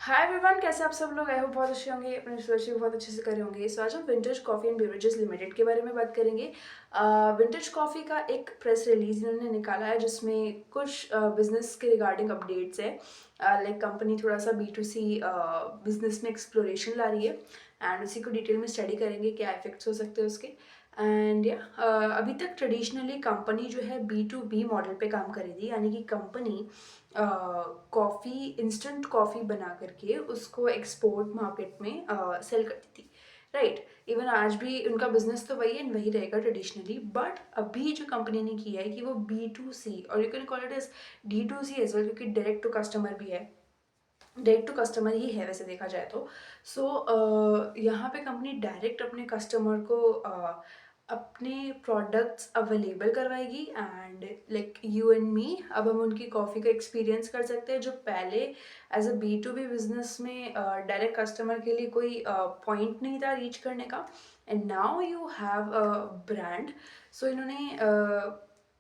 Hi everyone, कैसे आप सब लोग? आई होप बहुत अच्छे होंगे, अपने रिसर्च भी बहुत अच्छे से कर रहे होंगे। सो आज हम vintage Coffee and Beverages limited के बारे में बात करेंगे। विंटेज कॉफ़ी का एक प्रेस रिलीज इन्होंने निकाला है जिसमें कुछ बिजनेस के रिगार्डिंग अपडेट्स है। लाइक कंपनी थोड़ा सा B2C बिजनेस में एक्सप्लोरेशन ला रही है एंड उसी को डिटेल में स्टडी करेंगे क्या इफेक्ट्स हो सकते हैं उसके। एंड या अभी तक ट्रेडिशनली कंपनी जो है B2B मॉडल पे काम कर रही थी, यानी कि कंपनी कॉफ़ी इंस्टेंट कॉफ़ी बना करके उसको एक्सपोर्ट मार्केट में सेल करती थी, राइट। इवन आज भी उनका बिजनेस तो वही है, वही रहेगा ट्रेडिशनली। बट अभी जो कंपनी ने किया है कि वो B2C और you can call it as D2C as well, क्योंकि डायरेक्ट टू कस्टमर भी है, डायरेक्ट टू कस्टमर ही है वैसे देखा जाए तो। यहाँ पे कंपनी डायरेक्ट अपने कस्टमर को अपने प्रोडक्ट्स अवेलेबल करवाएगी and like you and me अब हम उनकी कॉफ़ी का एक्सपीरियंस कर सकते हैं, जो पहले एज अ B2B बिजनेस में डायरेक्ट कस्टमर के लिए कोई पॉइंट नहीं था रीच करने का। And now you have a brand. So इन्होंने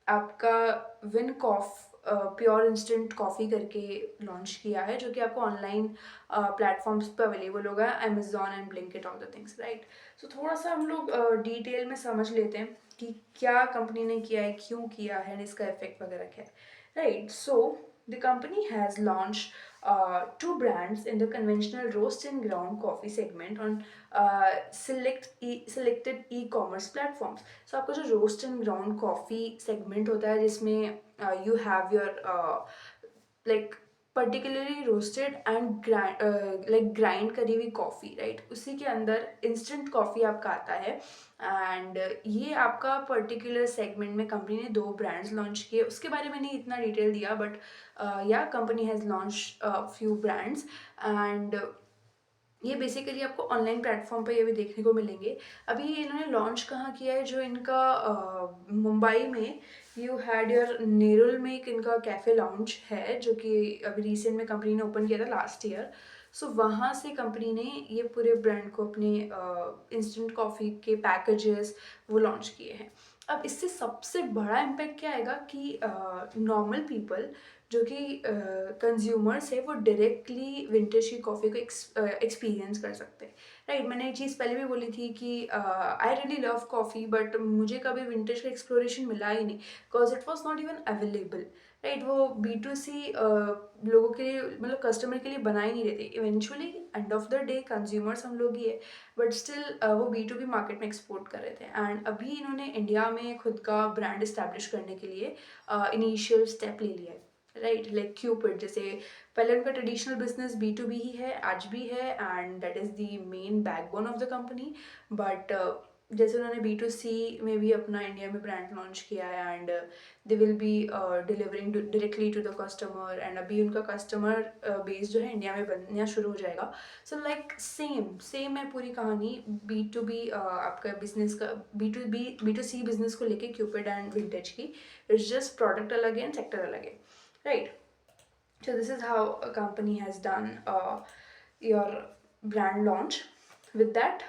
आपका Win Coff pure instant coffee करके लॉन्च किया है, जो कि आपको ऑनलाइन प्लेटफॉर्म्स पे अवेलेबल होगा, Amazon and Blinkit, all the things, right. So थोड़ा सा हम लोग डिटेल में समझ लेते हैं कि क्या कंपनी ने किया है, क्यों किया है, इसका इफेक्ट वगैरह क्या है, right. So the company has launch two brands in the conventional roast and ground coffee segment on selected e-commerce platforms. So आपका जो roast and ground coffee segment होता है जिसमें you have your like particularly roasted and grind करी हुई coffee, right. उसी के अंदर इंस्टेंट कॉफ़ी आपका आता है एंड ये आपका पर्टिकुलर सेगमेंट में कंपनी ने दो ब्रांड्स लॉन्च किए। उसके बारे में नहीं इतना डिटेल दिया, बट या company has launch few brands and ये बेसिकली आपको ऑनलाइन प्लेटफॉर्म पे ये भी देखने को मिलेंगे। अभी इन्होंने लॉन्च कहाँ किया है, जो इनका मुंबई में यू हैड योर नेरुल में एक इनका कैफ़े लाउंज है, जो कि अभी रिसेंट में कंपनी ने ओपन किया था लास्ट ईयर। सो वहाँ से कंपनी ने ये पूरे ब्रांड को अपने इंस्टेंट कॉफ़ी के पैकेजेस वो लॉन्च किए हैं। अब इससे सबसे बड़ा इम्पैक्ट क्या आएगा कि नॉर्मल पीपल जो कि कंज्यूमर्स है वो डायरेक्टली विंटेज की कॉफ़ी को एक्सपीरियंस कर सकते हैं, राइट। मैंने ये चीज़ पहले भी बोली थी कि I really love coffee, but मुझे कभी विंटेज का एक्सप्लोरेशन मिला ही नहीं, because it was not even available, right. वो B2C लोगों के लिए, मतलब कस्टमर के लिए बना ही नहीं रहते। Eventually end of the day consumers हम लोग ही है, बट स्टिल वो B2B मार्केट में एक्सपोर्ट कर रहे थे। एंड अभी इन्होंने इंडिया में खुद का ब्रांड इस्टेब्लिश करने के लिए इनिशियल स्टेप ले लिया है, राइट। लाइक क्यूपिड, जैसे पहले उनका ट्रेडिशनल बिजनेस B2B ही है, आज भी है, and that is the main backbone of the company. But जैसे उन्होंने B2C में भी अपना इंडिया में ब्रांड लॉन्च किया है and they will be delivering directly to the customer, and अभी उनका कस्टमर बेस जो है इंडिया में बनना शुरू हो जाएगा। सो लाइक सेम सेम है पूरी कहानी। B2B आपका बिजनेस का, B2C बिजनेस को लेके क्यूपिड एंड विंटेज की, इट्स जस्ट प्रोडक्ट अलग है एंड सेक्टर अलग है, right? So this is how a company has done your brand launch. With that,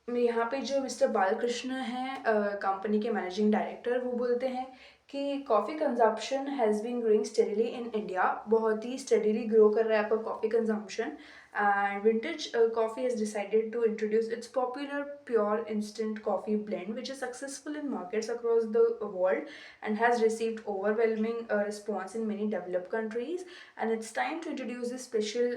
यहाँ पे जो मिस्टर बालकृष्ण हैं कंपनी के मैनेजिंग डायरेक्टर, वो बोलते हैं कि coffee consumption has been growing steadily in India. बहुत ही स्टेडीली ग्रो कर रहा है आपका coffee consumption, and vintage coffee has decided to introduce its popular pure instant coffee blend which is successful in markets across the world and has received overwhelming response in many developed countries, and it's time to introduce this special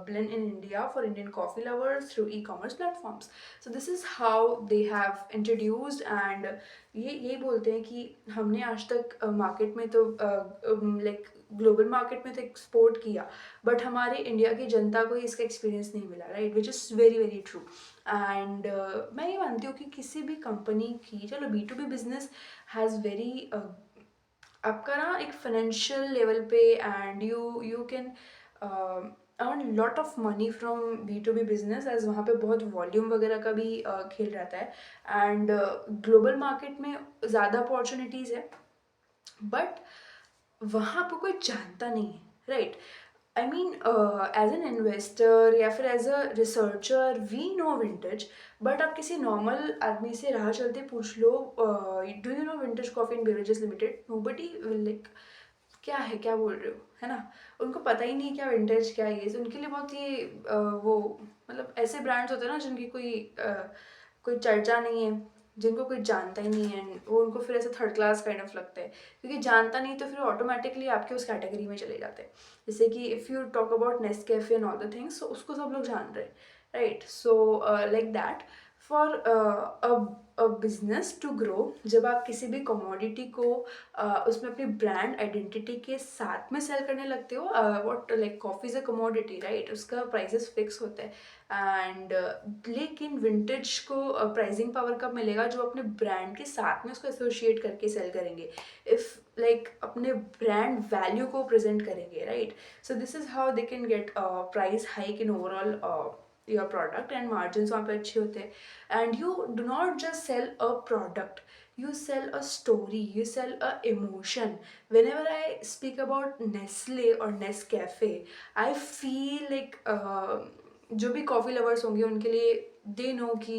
blend in India for Indian coffee lovers through e-commerce platforms. So this is how they have introduced, and ये बोलते हैं कि हमने आज तक market में तो like global market में तो एक्सपोर्ट किया, बट हमारे इंडिया की जनता को इसका एक्सपीरियंस नहीं मिला, right, which is very very true. And मैं ये मानती हूँ कि किसी भी कंपनी की, चलो B2B बिजनेस हैज़ वेरी आपका ना एक फाइनेंशियल लेवल पे, and you can earn lot of money from B2B business, as वहाँ पे बहुत वॉल्यूम वगैरह का भी खेल रहता है, एंड ग्लोबल मार्केट में ज़्यादा अपॉर्चुनिटीज़ है, बट वहाँ पर कोई जानता नहीं है, right. I mean as an investor या फिर as a researcher we know Vintage, but आप किसी नॉर्मल आदमी से राह चलते पूछ लो, do you know Vintage Coffee and Beverages Limited, nobody will like क्या है, क्या बोल रहे हो, है ना। उनको पता ही नहीं क्या विंटेज क्या है ये, तो उनके लिए बहुत ये वो मतलब ऐसे ब्रांड्स होते हैं ना जिनकी कोई चर्चा नहीं है, जिनको कोई जानता ही नहीं है, वो उनको फिर ऐसे थर्ड क्लास काइंड ऑफ लगता है, क्योंकि जानता नहीं तो फिर ऑटोमेटिकली आपके उस कैटेगरी में चले जाते हैं। जैसे कि if you talk about Nest cafe and all the things, तो उसको सब लोग जान रहे हैं, right. So like that, for a business to grow, जब आप किसी भी कमोडिटी को उसमें अपनी ब्रांड आइडेंटिटी के साथ में सेल करने लगते हो, what like coffee is a commodity, right, उसका प्राइसेस फिक्स होता है। एंड लेकिन विंटेज को प्राइसिंग पावर कब मिलेगा, जो अपने ब्रांड के साथ में उसको एसोशिएट करके सेल करेंगे, इफ़ लाइक अपने ब्रांड वैल्यू को प्रेजेंट करेंगे, right. So this is how they can get price hike in overall your product, and margin वहाँ पे अच्छे होते हैं। And you do not just sell a product, you sell a story, you sell a emotion. Whenever I speak about Nestle or Nescafe, I feel like जो भी coffee lovers होंगे उनके लिए दे नो कि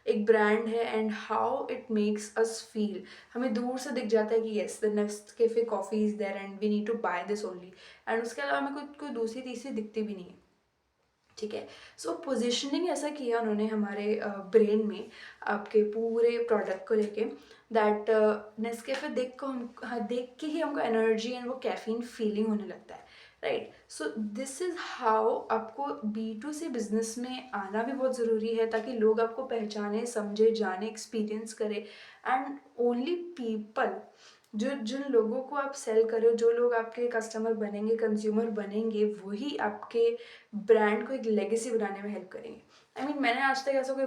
एक ब्रांड है and how it makes us feel. हमें दूर से दिख जाता है कि yes the Nest cafe coffee is there and we need to buy this only, and उसके अलावा हमें कोई दूसरी तीसरी दिखती भी नहीं है, ठीक है। सो पोजिशनिंग ऐसा किया उन्होंने हमारे ब्रेन में, आपके पूरे प्रोडक्ट को लेके, दैट नेस्कैफे देख को हम, हाँ, देख के ही हमको एनर्जी एंड वो कैफीन फीलिंग होने लगता है, right. So this is how आपको B2C बिजनेस में आना भी बहुत ज़रूरी है, ताकि लोग आपको पहचाने, समझे, जाने, एक्सपीरियंस करें, एंड ओनली पीपल, जो जिन लोगों को आप सेल कर रहे हो, जो लोग आपके कस्टमर बनेंगे, कंज्यूमर बनेंगे, वही आपके ब्रांड को एक लेगेसी बनाने में हेल्प करेंगे। मैंने आज तक ऐसा कोई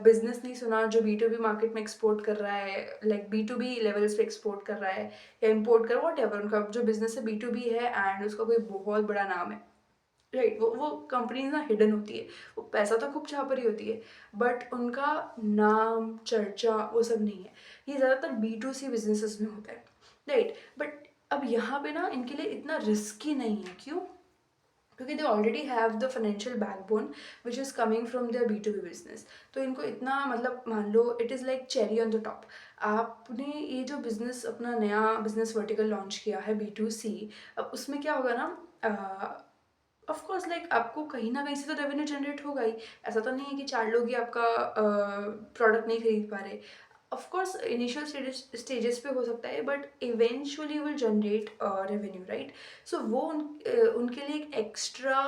बिजनेस नहीं सुना जो B2B मार्केट में एक्सपोर्ट कर रहा है, लाइक B2B लेवल्स पे एक्सपोर्ट कर रहा है या इम्पोर्ट कर, वॉट एवर उनका जो बिजनेस है B2B है एंड उसका कोई बहुत बड़ा नाम है, राइट। वो कंपनीज ना हिडन होती है, वो पैसा तो खूब छाप रही होती है, बट उनका नाम चर्चा वो सब नहीं है। ये ज़्यादातर B2C बिजनेसेस में होता है, राइट। बट अब यहाँ पे ना इनके लिए इतना रिस्की नहीं है, क्यों? क्योंकि they already have the financial backbone which is coming from their B2B business. तो इनको इतना मतलब मान लो it is like cherry on the top. आपने ये जो बिजनेस अपना नया बिजनेस वर्टिकल लॉन्च किया है B2C, अब उसमें क्या होगा ना, ऑफ कोर्स लाइक आपको कहीं ना कहीं से तो रेवेन्यू जनरेट होगा ही। ऐसा तो नहीं है कि 4 लोग ही आपका प्रोडक्ट नहीं खरीद पा रहे। ऑफ कोर्स इनिशियल स्टेजेस पे हो सकता है, but eventually will generate revenue, right. So वो उनके लिए एक एक्स्ट्रा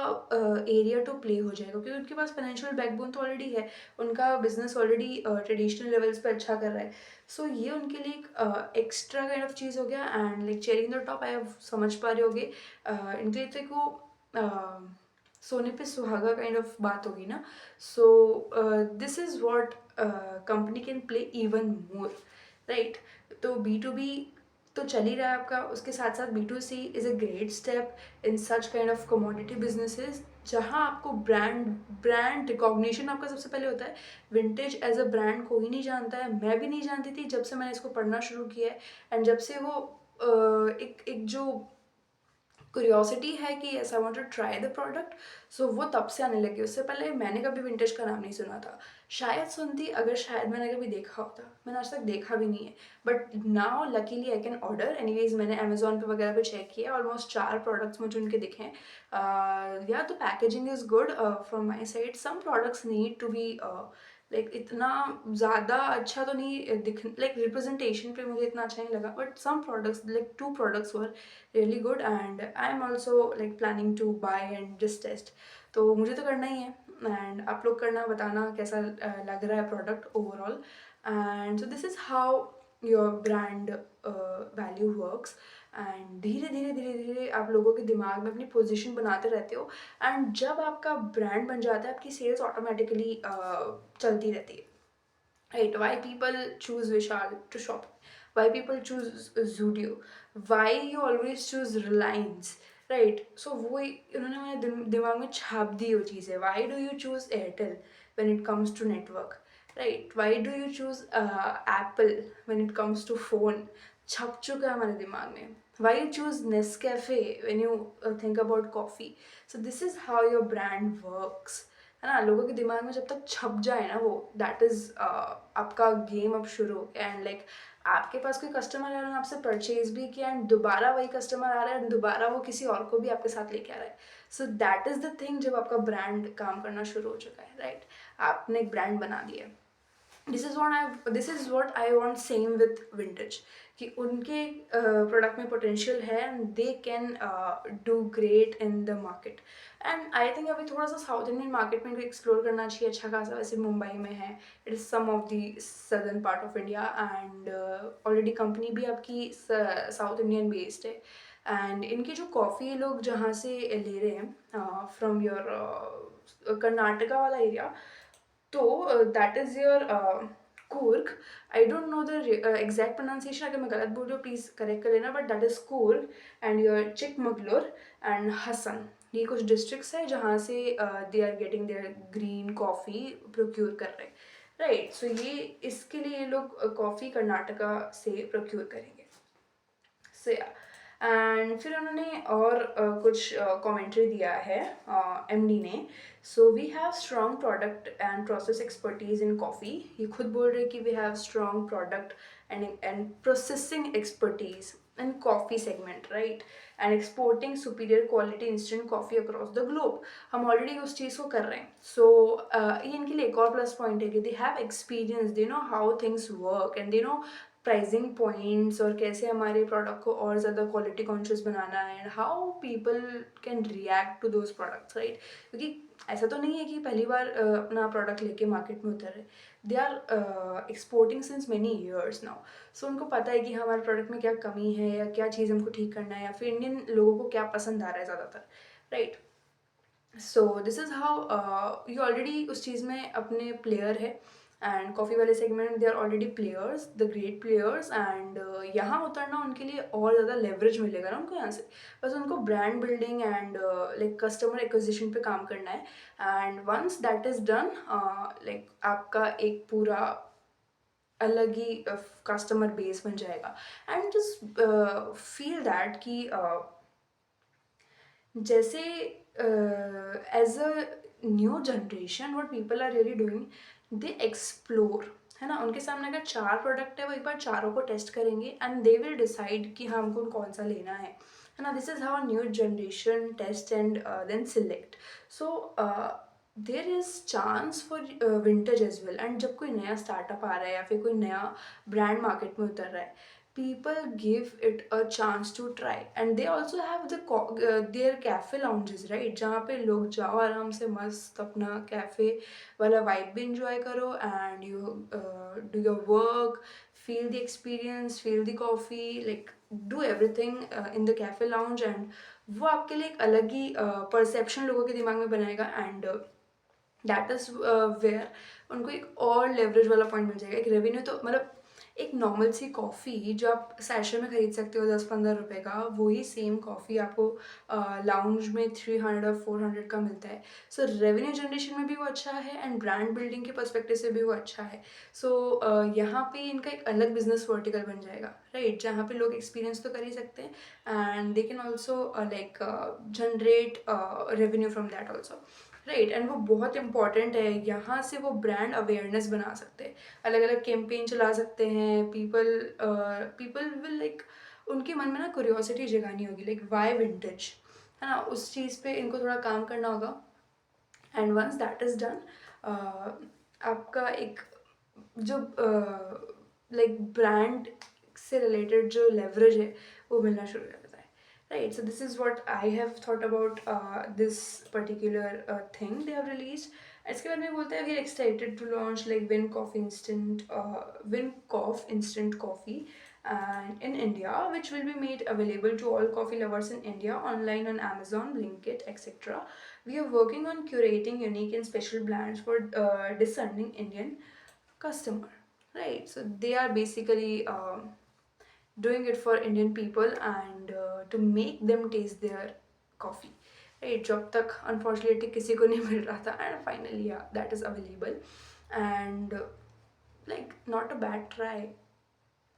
एरिया टू प्ले हो जाएगा, क्योंकि उनके पास फाइनेंशियल बैकबोन तो ऑलरेडी है, उनका बिजनेस ऑलरेडी ट्रेडिशनल लेवल्स पे अच्छा कर रहा है। सो ये उनके लिए एक एक्स्ट्रा काइंड ऑफ चीज़ हो गया, and like cherry in the top, आई समझ पा रहे होगे। इनके लिए तो एक वो सोने पे सुहागा काइंड ऑफ बात होगी ना। So this is what company can play even more, right. तो B2B तो चल ही रहा है आपका, उसके साथ साथ B2C is a great step in such kind of commodity businesses, जहाँ आपको ब्रांड रिकॉग्निशन आपका सबसे पहले होता है। विंटेज एज अ ब्रांड कोई नहीं जानता है, मैं भी नहीं जानती थी जब से मैंने इसको पढ़ना शुरू किया है, एंड जब से वो एक जो क्यूरियोसिटी है कि yes I want to try the product, so वो तब से आने लगी। उससे पहले मैंने कभी विंटेज का नाम नहीं सुना था, शायद सुनती अगर शायद मैंने कभी देखा होता, मैंने आज तक देखा भी नहीं है। But now luckily I can order. Anyways मैंने अमेजोन पे वगैरह पे चेक किया, ऑलमोस्ट 4 प्रोडक्ट्स मुझे उनके दिखे हैं। या तो packaging is good from my side, some products need to be like इतना ज़्यादा अच्छा तो नहीं दिख, लाइक रिप्रेजेंटेशन पे मुझे इतना अच्छा नहीं लगा, but some products like 2 products were really good, and I am also like planning to buy and just test. तो मुझे तो करना ही है, एंड आप लोग करना, बताना कैसा लग रहा है product overall. And so this is how your brand value works. And धीरे धीरे धीरे धीरे आप लोगों के दिमाग में अपनी पोजीशन बनाते रहते हो, एंड जब आपका ब्रांड बन जाता है आपकी सेल्स ऑटोमेटिकली चलती रहती है, right? Why people choose Vishal to shop, why people choose Zudio, why you always choose Reliance, right? So वो उन्होंने मेरे दिमाग में छाप दी वो चीज़ें। why do you choose Airtel when it comes to network, right? why do you choose Apple when it comes to phone, छप चुका है हमारे दिमाग में। why you choose Nescafe when you think about coffee. So this is how your brand works, है ना। लोगों के दिमाग में जब तक छप जाए ना वो, दैट इज़ आपका गेम अब शुरू। एंड लाइक आपके पास कोई कस्टमर है, आपसे परचेज भी किया एंड दोबारा वही कस्टमर आ रहा है एंड दोबारा वो किसी और को भी आपके साथ लेके आ रहा है. So that is the thing, जब आपका ब्रांड काम करना शुरू हो चुका है, राइट. आपने एक ब्रांड बना दिया है. This is what I want same with Vintage, कि उनके प्रोडक्ट में पोटेंशियल है and they can do great in the market. And I think अभी थोड़ा सा साउथ इंडियन मार्केट में एक्सप्लोर करना चाहिए अच्छा खासा. वैसे मुंबई में है, it is some of the southern part of India and already company भी आपकी साउथ इंडियन बेस्ड है. एंड इनकी जो कॉफ़ी लोग जहाँ से ले रहे हैं फ्रॉम योर कर्नाटका वाला एरिया, तो that is your Coorg. I don't know the exact pronunciation, अगर मैं गलत बोल रही हूँ प्लीज़ करेक्ट कर लेना, but that is Coorg and your Chikmagalur and Hassan. ये कुछ डिस्ट्रिक्ट्स है जहाँ से they are getting their green coffee procure कर रहे हैं, राइट. सो ये इसके लिए ये लोग कॉफ़ी कर्नाटका से प्रोक्यूर करेंगे. सो या, एंड फिर उन्होंने और कुछ कमेंट्री दिया है एमडी ने. So we have strong product and process expertise in coffee. ये खुद बोल रहे कि we have strong product and processing expertise in coffee segment, right, and exporting superior quality instant coffee across the globe. हम already उस चीज़ को कर रहे हैं. सो ये इनके लिए एक और प्लस पॉइंट है कि they have experience, they know how things work and they know pricing points और कैसे हमारे प्रोडक्ट को और ज़्यादा क्वालिटी कॉन्शियस बनाना है and how people can react to those products, right. क्योंकि ऐसा तो नहीं है कि पहली बार अपना प्रोडक्ट लेके मार्केट में उतर रहे. They are exporting since many years now. So उनको पता है कि हमारे प्रोडक्ट में क्या कमी है या क्या चीज़ हमको ठीक करना है या फिर इंडियन लोगों को क्या पसंद आ रहा है ज़्यादातर, right. So this is how ये ऑलरेडी उस चीज़ में अपने प्लेयर है. एंड कॉफ़ी वाले segment they are already players, the great players. And यहाँ उतरना उनके लिए और ज़्यादा लेवरेज मिलेगा ना उनको यहाँ से. बस उनको brand building and like customer acquisition पे काम करना है. And once that is done, like आपका एक पूरा अलग ही कस्टमर बेस बन जाएगा. एंड जस्ट फील दैट कि जैसे as a new generation what people are really doing, they explore, है ना. उनके सामने अगर 4 प्रोडक्ट है, वो एक बार चारों को टेस्ट करेंगे एंड दे विल डिसाइड कि हाँ हमको कौन सा लेना है ना. This is how new generation test and then select. So there is chance for Vintage as well. And जब कोई नया स्टार्टअप आ रहा है या फिर कोई नया ब्रांड मार्केट में उतर रहा है, people give it a chance to try. And they also have their cafe lounges, right, जहाँ पे लोग जाओ आराम से मस्त अपना कैफ़े वाला वाइब भी इंजॉय करो and you do your work, feel the experience, feel the coffee, like do everything in the cafe lounge. And वो आपके लिए एक अलग ही परसेप्शन लोगों के दिमाग में बनाएगा. एंड दैट इज़ वेयर उनको एक और लेवरेज वाला पॉइंट मिल जाएगा. एक रेवेन्यू तो मतलब एक नॉर्मल सी कॉफ़ी जो आप सैशे में खरीद सकते हो 10-15 रुपए का, वही सेम कॉफ़ी आपको लाउंज में 300 और 400 का मिलता है. सो रेवेन्यू जनरेशन में भी वो अच्छा है एंड ब्रांड बिल्डिंग के पर्सपेक्टिव से भी वो अच्छा है. सो यहाँ पे इनका एक अलग बिजनेस वर्टिकल बन जाएगा, राइट, जहाँ पे लोग एक्सपीरियंस तो कर ही सकते हैं and they can also like generate revenue from that also, right. And वो बहुत इंपॉर्टेंट है. यहाँ से वो ब्रांड अवेयरनेस बना सकते हैं, अलग अलग कैंपेन चला सकते हैं. पीपल विल लाइक, उनके मन में ना क्यूरियोसिटी जगानी होगी, लाइक वाई विंटेज, है ना. उस चीज़ पे इनको थोड़ा काम करना होगा. And once that is done, आपका एक जो लाइक ब्रांड से रिलेटेड जो लेवरेज है वो मिलना शुरू हो जाता है, right. So this is what I have thought about this particular thing they have released. इसके बाद में बोलते हैं we are excited to launch like Wincoff instant coffee and in India, which will be made available to all coffee lovers in India online on Amazon, Blinkit, etc. We are working on curating unique and special brands for discerning Indian customer, right. So they are basically doing it for Indian people and to make them taste their coffee, right. जब तक unfortunately किसी को नहीं मिल रहा था and finally yeah that is available and like not a bad try.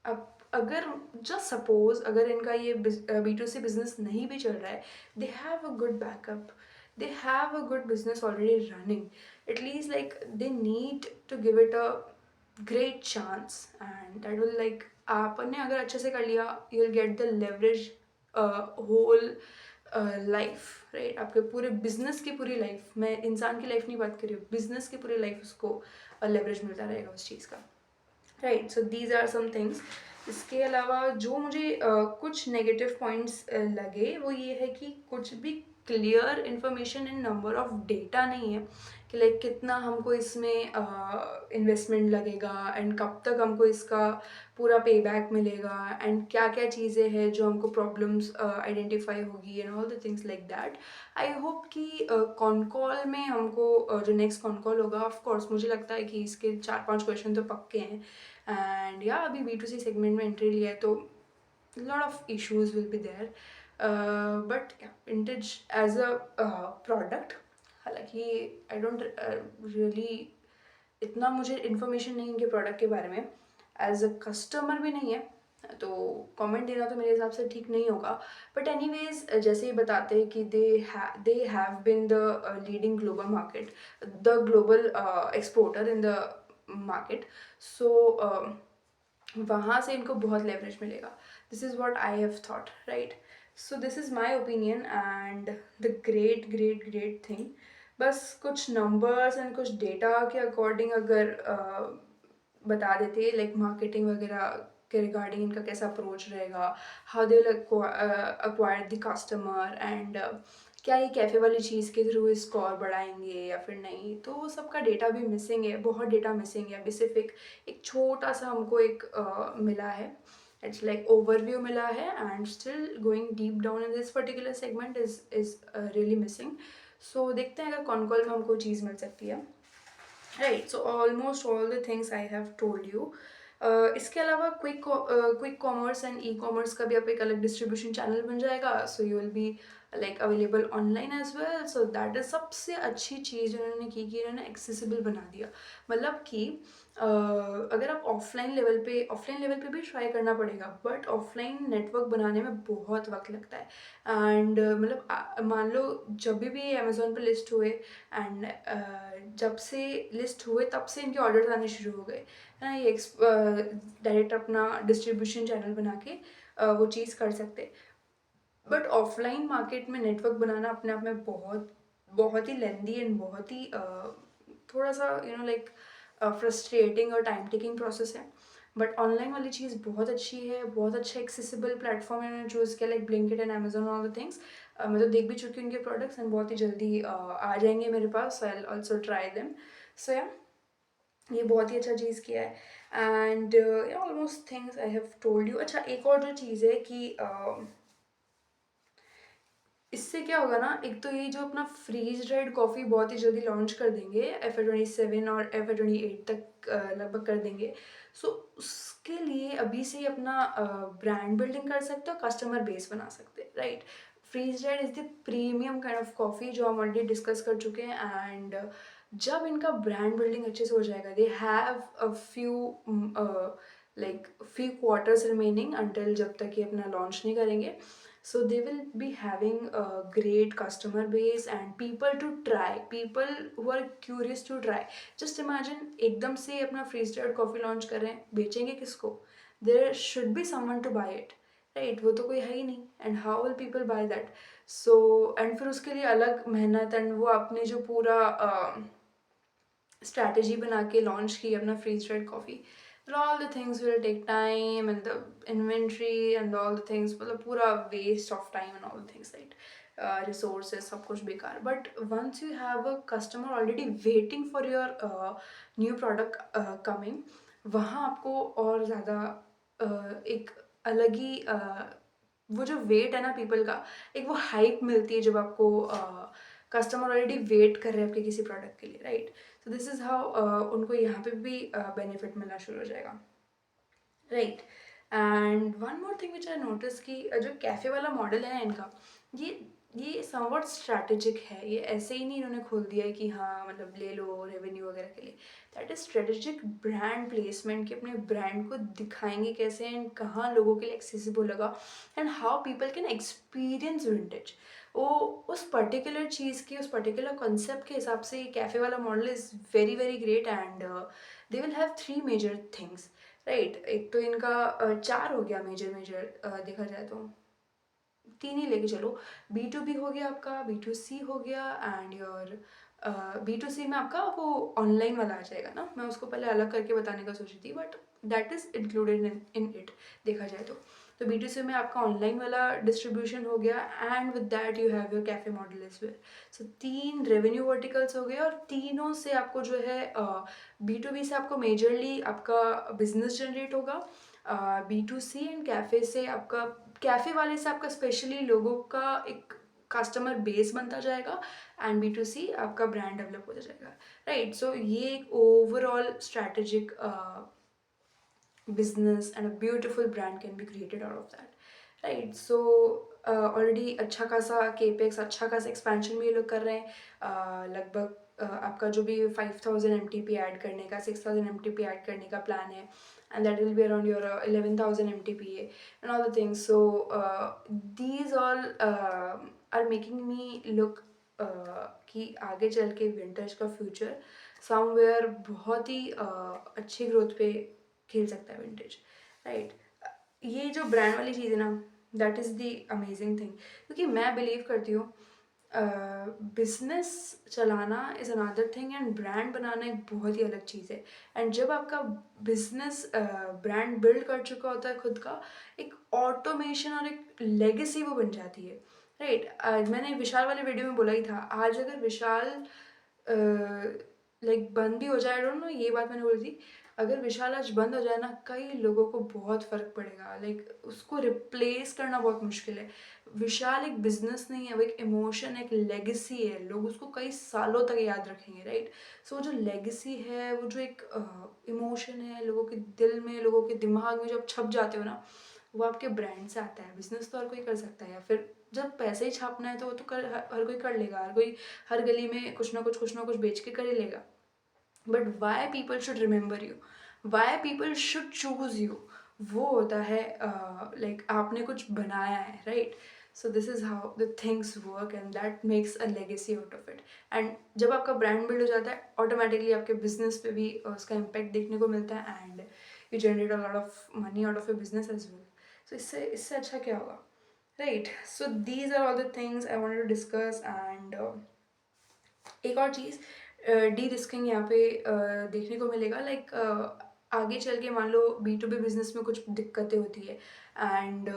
अब अगर just suppose अगर इनका ये B2C बिजनेस नहीं भी चल रहा है, they have a good backup, they have a good business already running. At least like they need to give it a great chance and that will like आपने अगर अच्छे से कर लिया, you will get the leverage whole life, right. आपके पूरे business की पूरी लाइफ, मैं इंसान की लाइफ नहीं बात कर रही हूँ, बिजनेस की पूरी लाइफ उसको लेवरेज मिलता रहेगा उस चीज़ का, right. So these are some things. इसके अलावा जो मुझे कुछ नेगेटिव पॉइंट्स लगे वो ये है कि कुछ भी clear information in number of data नहीं है कि लाइक कितना हमको इसमें इन्वेस्टमेंट लगेगा एंड कब तक हमको इसका पूरा पे बैक मिलेगा एंड क्या क्या चीज़ें हैं जो हमको प्रॉब्लम्स आइडेंटिफाई होगी and all the things like that. I hope कि कॉन कॉल में हमको जो नेक्स्ट कॉन कॉल होगा, ऑफ कोर्स मुझे लगता है कि इसके 4-5 क्वेश्चन तो पक्के हैं एंड या अभी B2C सेगमेंट में एंट्री लिया है तो lot of issues will be there, but yeah, Vintage as a product, हालांकि आई डोंट रियली, इतना मुझे इन्फॉर्मेशन नहीं इनके प्रोडक्ट के बारे में, एज अ कस्टमर भी नहीं है तो कमेंट देना तो मेरे हिसाब से ठीक नहीं होगा। बट एनीवेज जैसे ही बताते हैं कि they have been the leading global market, the global exporter in the market, so वहाँ से इनको बहुत लेवरेज मिलेगा। This is what I have thought, right. So this is my opinion and the great great great thing, बस कुछ numbers and कुछ data के according अगर बता देते लाइक मार्केटिंग वगैरह के रिगार्डिंग इनका कैसा अप्रोच रहेगा, how they will acquire the customer and क्या ये कैफ़े वाली चीज़ के थ्रू स्कोर बढ़ाएंगे या फिर नहीं, तो वो सबका डेटा भी मिसिंग है, बहुत डेटा मिसिंग है। अभी सिर्फ एक छोटा सा हमको एक मिला है, इट्स लाइक ओवरव्यू मिला है and still going deep down in this particular segment is really missing. So देखते हैं अगर कॉन कॉल में हमको चीज़ मिल सकती है, right. So almost all the things I have told you. इसके अलावा quick commerce and e commerce का भी आप एक अलग डिस्ट्रीब्यूशन चैनल बन जाएगा, so you will be like available online as well. So that is सबसे अच्छी चीज़ उन्होंने की कि इन्होंने एक्सेसिबल बना दिया। मतलब कि अगर आप ऑफलाइन लेवल पे भी ट्राई करना पड़ेगा, बट ऑफलाइन नेटवर्क बनाने में बहुत वक्त लगता है एंड मतलब मान लो जब भी अमेजोन पे लिस्ट हुए एंड जब से लिस्ट हुए तब से इनके ऑर्डर्स आने शुरू हो गए, है ना। ये डायरेक्ट अपना डिस्ट्रीब्यूशन चैनल बना के वो चीज़ कर सकते। बट ऑफलाइन मार्केट में नेटवर्क बनाना अपने आप में बहुत बहुत ही लेंदी एंड बहुत ही थोड़ा सा लाइक फ्रस्ट्रेटिंग और टाइम टेकिंग प्रोसेस है। बट ऑनलाइन वाली चीज़ बहुत अच्छी है, बहुत अच्छा एक्सेसिबल प्लेटफॉर्म इन्होंने चूज़ किया like Blinkit and Amazon all the things. मैं तो देख भी चुकी हूँ उनके प्रोडक्ट्स एंड बहुत ही जल्दी आ जाएंगे मेरे पास, सो आई ऑल्सो ट्राई देम। सो या ये बहुत ही अच्छा चीज़ किया है and almost things I have told you. अच्छा, एक और जो चीज़ है कि इससे क्या होगा ना, एक तो ये जो अपना फ्रीज ड्राइड कॉफ़ी बहुत ही जल्दी लॉन्च कर देंगे, FY 27 और FY 28 तक लगभग कर देंगे। सो उसके लिए अभी से ही अपना ब्रांड बिल्डिंग कर सकते हो, कस्टमर बेस बना सकते हैं, right. Freeze dried is the premium kind of coffee जो हम ऑलरेडी डिस्कस कर चुके हैं एंड जब इनका ब्रांड बिल्डिंग अच्छे से हो जाएगा, दे have a few quarters remaining until जब तक ये अपना लॉन्च नहीं करेंगे। So they will be having a great customer base and people to try, people who are curious to try. Just imagine एकदम से अपना freeze dried coffee launch कर रहे हैं, बेचेंगे किसको? There should be someone to buy it, right? वो तो कोई है ही नहीं and how will people buy that? So and फिर उसके लिए अलग मेहनत and वो आपने जो पूरा स्ट्रैटेजी बना के लॉन्च की अपना freeze dried coffee, all the things will take time and the inventory and all the things, मतलब पूरा waste of time and all the things, right? Resources सब कुछ बेकार। but once you have a customer already waiting for your new product coming, वहाँ आपको और ज़्यादा एक अलग ही वो जो वेट है ना पीपल का, एक वो हाइप मिलती है जब आपको कस्टमर ऑलरेडी वेट कर रहे हैं आपके किसी प्रोडक्ट के लिए, right. So this is how उनको यहाँ पे भी बेनिफिट मिलना शुरू हो जाएगा, right. And one more thing which I notice कि जो कैफ़े वाला मॉडल है ना इनका, ये समवट स्ट्रैटेजिक है। ये ऐसे ही नहीं इन्होंने खोल दिया है कि हाँ मतलब ले लो रेवेन्यू वगैरह के लिए। That is strategic brand placement, कि अपने ब्रांड को दिखाएंगे कैसे एंड कहाँ लोगों के लिए एक्सेसिबल होगा and how people can experience vintage. वो उस पर्टिकुलर चीज़ की, उस पर्टिकुलर कॉन्सेप्ट के हिसाब से कैफ़े वाला model is very very great and they will have 3 major things. Right. एक तो इनका चार हो गया मेजर मेजर, देखा जाए तो तीन ही लेके चलो। बी टू बी हो गया आपका, बी टू सी हो गया, एंड योर बी टू सी में आपका वो ऑनलाइन वाला आ जाएगा ना। मैं उसको पहले अलग करके बताने का सोची थी, but that is included in it, देखा जाए तो बी टू सी में आपका ऑनलाइन वाला डिस्ट्रीब्यूशन हो गया, and with that you have your cafe model as well. So तीन रेवेन्यू वर्टिकल्स हो गए, और तीनों से आपको जो है बी टू बी से आपको मेजरली आपका बिजनेस जनरेट होगा, B to C and cafe से आपका, कैफ़े वाले से आपका स्पेशली लोगों का एक कस्टमर बेस बनता जाएगा, एंड बी टू सी आपका ब्रांड डेवलप होता जाएगा, राइट। सो ये एक overall strategic business and a beautiful brand can be created out of that, right? So already अच्छा खासा capex, अच्छा खासा expansion भी ये लोग कर रहे हैं, लगभग आपका जो भी 5000 MTP ऐड करने का, 6000 MTP ऐड करने का प्लान है, and that will be around your 11,000 MTPA and all the things. So these all are making me look कि आगे चल के विंटर्स का फ्यूचर समवेयर बहुत ही अच्छी ग्रोथ पे खेल सकता है विंटेज, राइट। ये जो ब्रांड वाली चीज़ है ना, that is the amazing thing, क्योंकि मैं बिलीव करती हूँ बिजनेस चलाना is another thing and brand बनाना एक बहुत ही अलग चीज़ है। एंड जब आपका बिजनेस ब्रांड बिल्ड कर चुका होता है खुद का, एक ऑटोमेशन और एक लेगेसी वो बन जाती है, राइट। मैंने विशाल वाले वीडियो में बोला ही था, आज अगर विशाल लाइक बंद भी हो जाए, आई डोंट नो, ये बात मैंने बोली थी, अगर विशाल आज बंद हो जाए ना, कई लोगों को बहुत फ़र्क पड़ेगा, लाइक उसको रिप्लेस करना बहुत मुश्किल है। विशाल एक बिजनेस नहीं है, वो एक इमोशन, एक लेगेसी है, लोग उसको कई सालों तक याद रखेंगे, राइट। सो जो लेगेसी है, वो जो एक इमोशन है लोगों के दिल में, लोगों के दिमाग में जब छप जाते हो ना, वो आपके ब्रांड से आता है। बिजनेस तो हर कोई कर सकता है, या फिर जब पैसे ही छापना है तो वो तो हर कोई कर लेगा, हर कोई हर गली में कुछ ना कुछ बेच के कर ही लेगा। But why people should remember you, why people should choose you, वो होता है लाइक आपने कुछ बनाया है, right. So this is how the things work, and that makes a legacy out of it. And जब आपका ब्रांड बिल्ड हो जाता है, ऑटोमेटिकली आपके बिजनेस पे भी उसका इम्पैक्ट देखने को मिलता है, and you generate a lot of money out of your business as well. So इससे इससे अच्छा क्या होगा, right. So these are all the things I wanted to discuss. And एक और चीज़, डी रिस्किंग यहाँ पे देखने को मिलेगा, लाइक आगे चल के मान लो बी टू बी बिजनेस में कुछ दिक्कतें होती है, and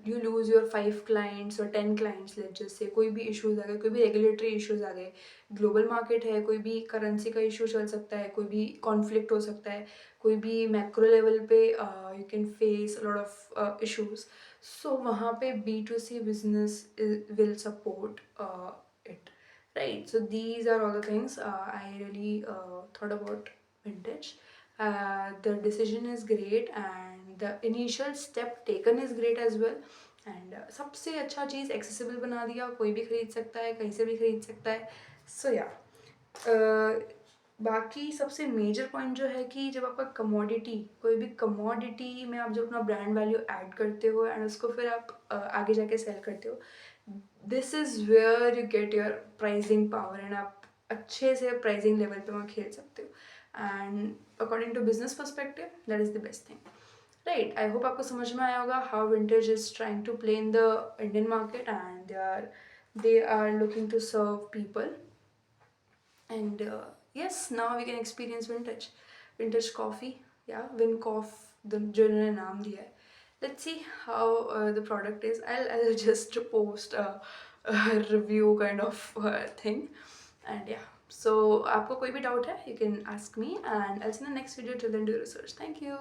you lose your 5 clients और 10 क्लाइंट्स, लेट जैसे कोई भी इश्यूज आ गए, कोई भी रेगुलेटरी इश्यूज आ गए, ग्लोबल मार्केट है, कोई भी करेंसी का इशू चल सकता है, कोई भी कॉन्फ्लिक्ट हो सकता है, कोई भी मैक्रो लेवल पे you can face lot of issues. So वहाँ पे B to C business will support it, right. So these are all the things I really thought about vintage. The decision is great, and the initial step taken is great as well. And सबसे अच्छा चीज़ accessible बना दिया, कोई भी खरीद सकता है, कहीं से भी खरीद सकता है। सो या बाकी सबसे मेजर पॉइंट जो है कि जब आपका कमोडिटी, कोई भी कमोडिटी में आप जब अपना ब्रांड वैल्यू ऐड करते हो एंड उसको फिर आप आगे जाके सेल करते हो, this is where you get your pricing power, and आप अच्छे से प्राइजिंग लेवल पे वहाँ खेल सकते हो। And according to business perspective, that is the best thing, right. I hope आपको समझ में आया होगा how Vintage is trying to play in the Indian market, and they are looking to serve people. And yes, now we can experience vintage coffee, yeah, Vincoff, the जो इन्होंने नाम दिया है। Let's see how the product is. I'll just post a review kind of thing. And yeah, so आपको कोई भी doubt है, you can ask me, and I'll see you in the next video. Till then, do research. Thank you.